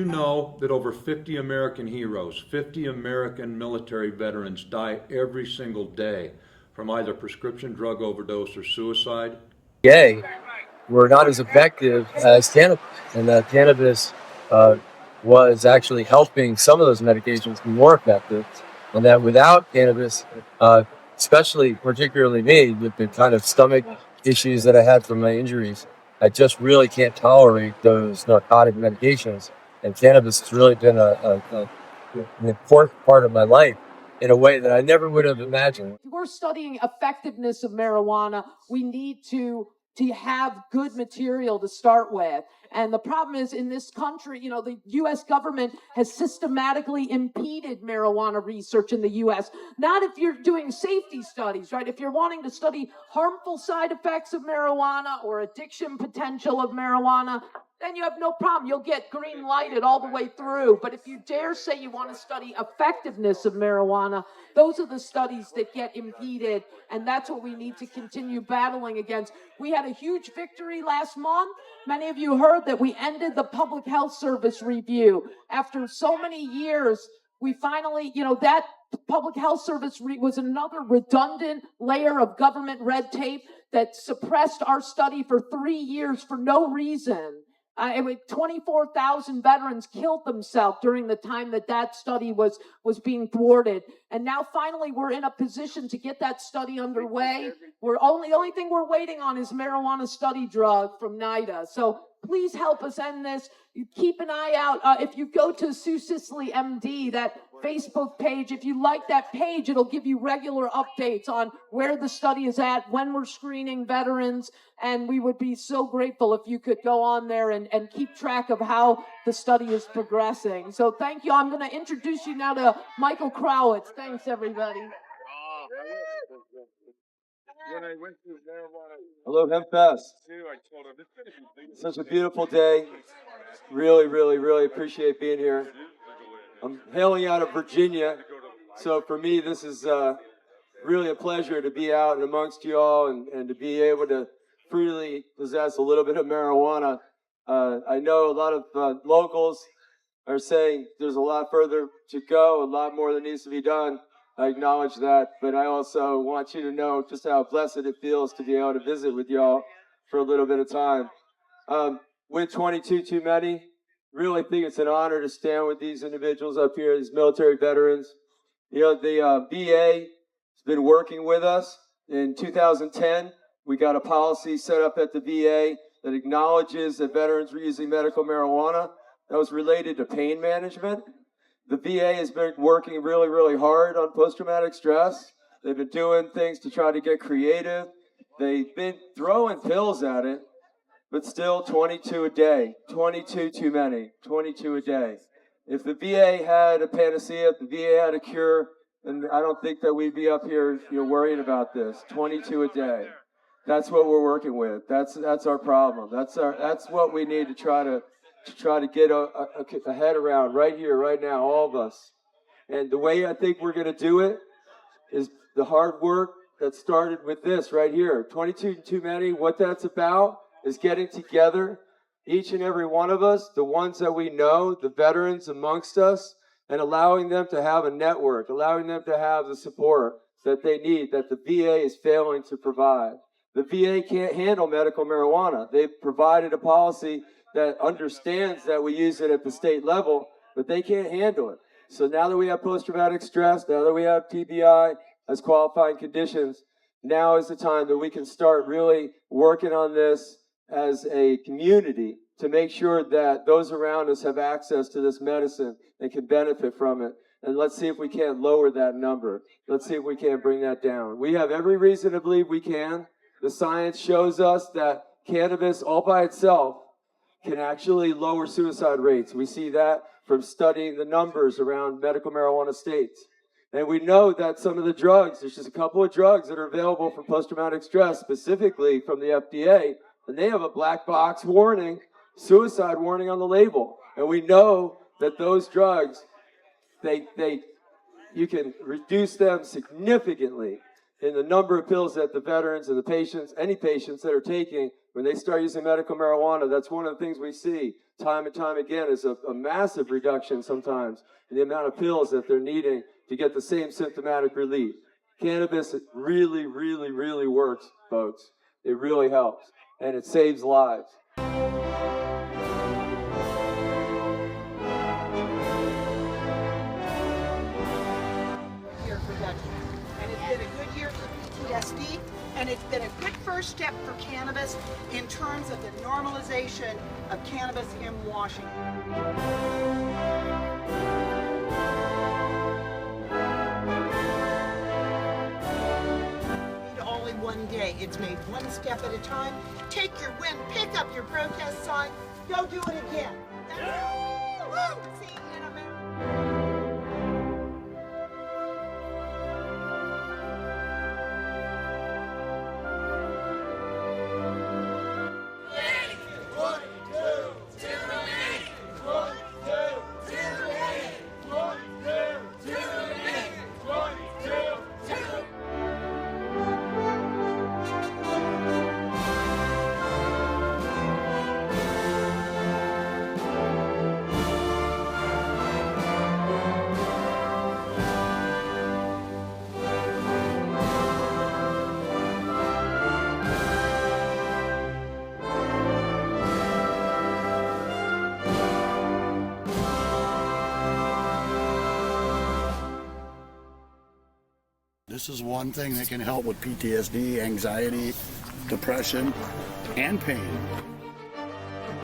you know that over 50 American heroes, 50 American military veterans die every single day from either prescription drug overdose or suicide? Gay were not as effective as cannabis, and that cannabis uh, was actually helping some of those medications be more effective, and that without cannabis, especially particularly me with the kind of stomach issues that I had from my injuries, I just really can't tolerate those narcotic medications, and cannabis has really been an important part of my life in a way that I never would have imagined. If we're studying effectiveness of marijuana, we need to have good material to start with. And the problem is in this country, the US government has systematically impeded marijuana research in the US. Not if you're doing safety studies, right? If you're wanting to study harmful side effects of marijuana or addiction potential of marijuana, then you have no problem. You'll get green lighted all the way through. But if you dare say you want to study effectiveness of marijuana, those are the studies that get impeded, and that's what we need to continue battling against. We had a huge victory last month. Many of you heard that we ended the Public Health Service review. After so many years, we finally, that Public Health Service was another redundant layer of government red tape that suppressed our study for 3 years for no reason. 24,000 veterans killed themselves during the time that study was being thwarted. And now finally we're in a position to get that study underway. The only thing we're waiting on is marijuana study drug from NIDA. So please help us end this. You keep an eye out. If you go to Sue Sisley MD, that Facebook page, if you like that page, it'll give you regular updates on where the study is at, when we're screening veterans, and we would be so grateful if you could go on there and keep track of how the study is progressing. So thank you. I'm going to introduce you now to Michael Crowitz. Thanks, everybody. Hello, HempFest. Such a beautiful day. Really, really, really appreciate being here. I'm hailing out of Virginia, so for me this is really a pleasure to be out and amongst you all and to be able to freely possess a little bit of marijuana. I know a lot of locals are saying there's a lot further to go, a lot more that needs to be done. I acknowledge that, but I also want you to know just how blessed it feels to be able to visit with y'all for a little bit of time. With 22 Too Many, really think it's an honor to stand with these individuals up here, these military veterans. The VA has been working with us. In 2010, we got a policy set up at the VA that acknowledges that veterans were using medical marijuana. That was related to pain management. The VA has been working really, really hard on post-traumatic stress. They've been doing things to try to get creative. They've been throwing pills at it, but still 22 a day. 22 too many. 22 a day. If the VA had a panacea, if the VA had a cure, then I don't think that we'd be up here worrying about this. 22 a day. That's what we're working with. That's our problem. That's what we need to try to get a head around right here, right now, all of us. And the way I think we're going to do it is the hard work that started with this right here. 22 Too Many, what that's about is getting together, each and every one of us, the ones that we know, the veterans amongst us, and allowing them to have a network, allowing them to have the support that they need, that the VA is failing to provide. The VA can't handle medical marijuana. They've provided a policy that understands that we use it at the state level, but they can't handle it. So now that we have post-traumatic stress, now that we have TBI as qualifying conditions, now is the time that we can start really working on this as a community to make sure that those around us have access to this medicine and can benefit from it. And let's see if we can't lower that number. Let's see if we can't bring that down. We have every reason to believe we can. The science shows us that cannabis all by itself can actually lower suicide rates. We see that from studying the numbers around medical marijuana states. And we know that some of the drugs, there's just a couple of drugs that are available for post-traumatic stress, specifically from the FDA, and they have a black box warning, suicide warning on the label. And we know that those drugs, you can reduce them significantly in the number of pills that the veterans and the patients, any patients that are taking, when they start using medical marijuana. That's one of the things we see. time and time again is a massive reduction sometimes in the amount of pills that they're needing to get the same symptomatic relief. Cannabis really, really, really works, folks. It really helps, and it saves lives. Year for veterans, and it's been a good year for PTSD, and it's been a good first step for cannabis in terms of the normalization of cannabis in Washington. Only one day. It's made one step at a time. Take your win, pick up your protest sign, go do it again. Woo! See you in America. This is one thing that can help with PTSD, anxiety, depression, and pain.